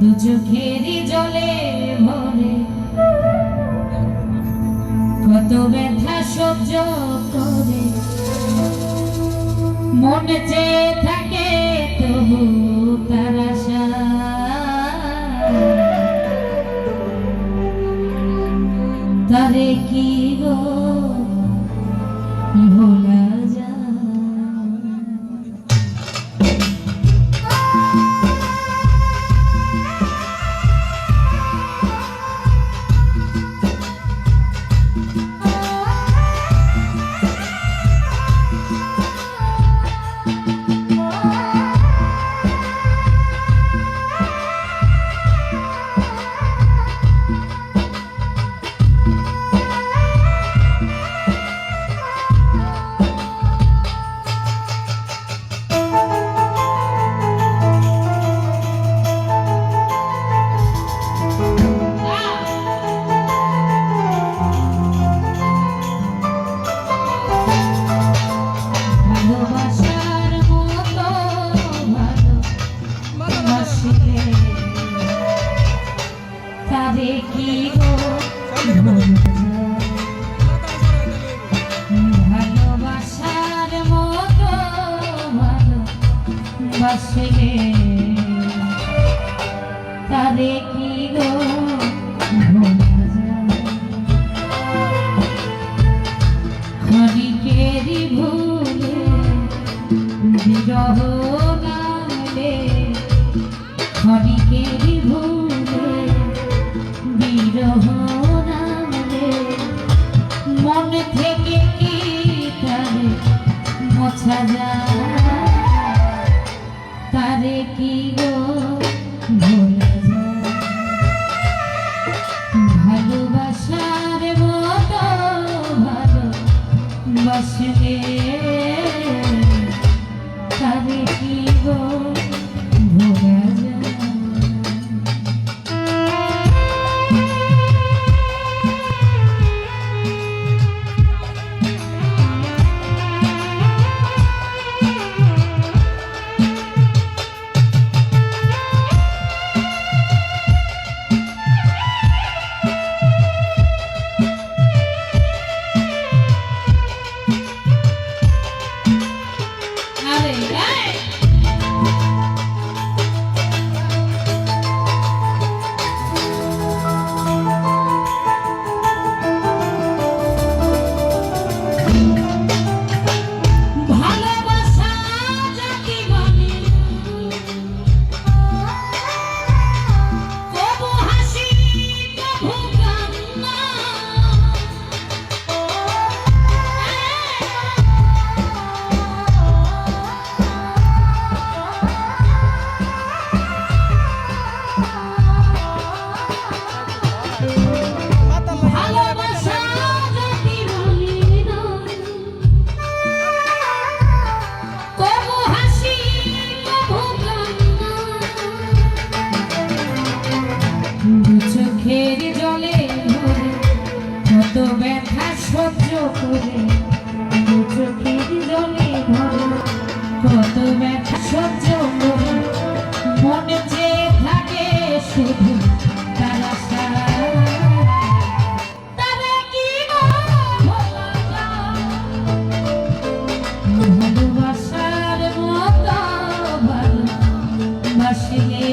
দু চোখেরই জলে ভরে কত ব্যথা সহ্য করে মনে চেয়ে থাকে তবু তার আশা তারে কি গো ভোলা যায়। ভালোবাসার মতো ভালোবাসলে তারে কি গো ভোলা যায়। ক্ষণিকেরই ভুলে বিরহ নামলে ক্ষণিকেরই ভুলে বিরহ নামলে মন থেকে কি তারে মোছা যায় তারে কি গো ভোলা যায়। ভালোবাসার মতো ভালোবাসলে তারে কি গো ভোলা যায়। চোখের জলে ভরে কত ব্যথা সহ্য করে চোখের জলে ভরে কত ব্যথা সহ্য করে মনে চেয়ে থাকে শুধু তার আশা তারে কি গো ভোলা যায়। ভালোবাসার মতো ভালোবাসলে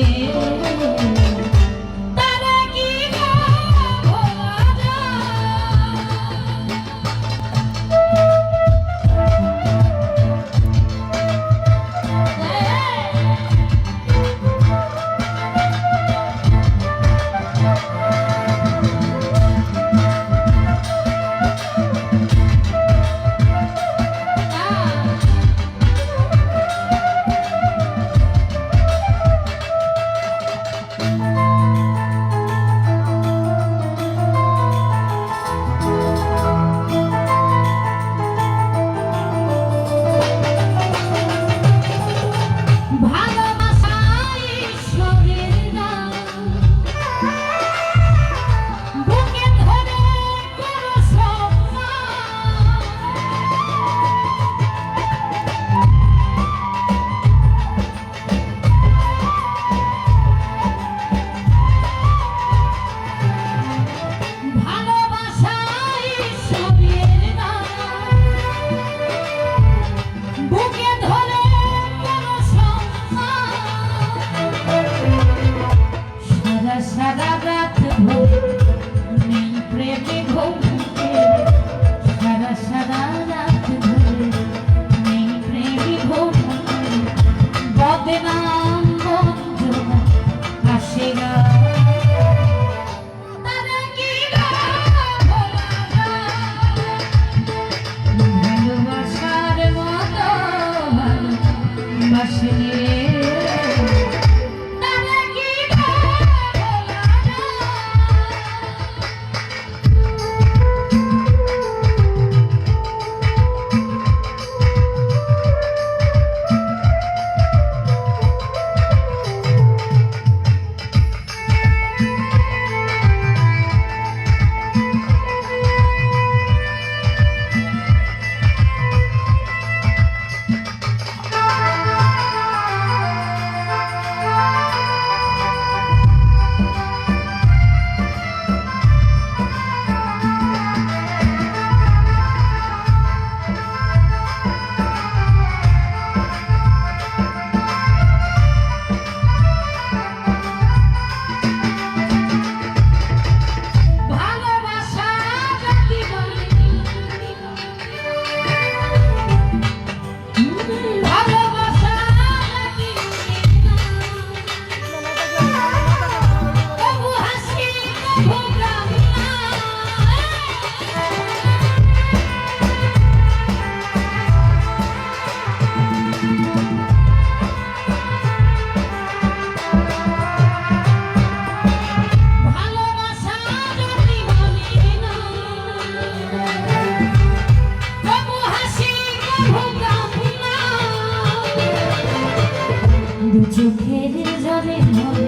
চোখের জলে ভরে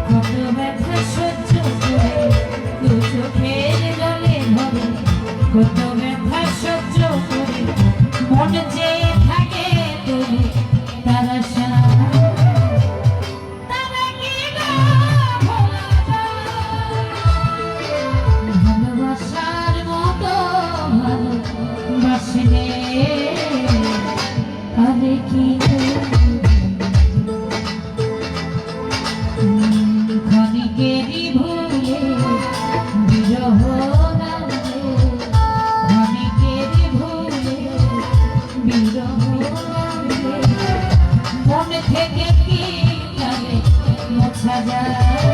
কত ব্যথা সহ্য করে, দু চোখের জলে ভরে কত ব্যথা সহ্য করে, মন যে থাকে তবু তার আশা। তারা কি গো ভোলা যায়? ভালোবাসার মতো ভালোবাসলে আরে কি ক্ষণিকেরই ভুলে বিরহ নামে, ক্ষণিকেরই ভুলে বিরহ নামে, মন থেকে কি জানে মোছা যায়।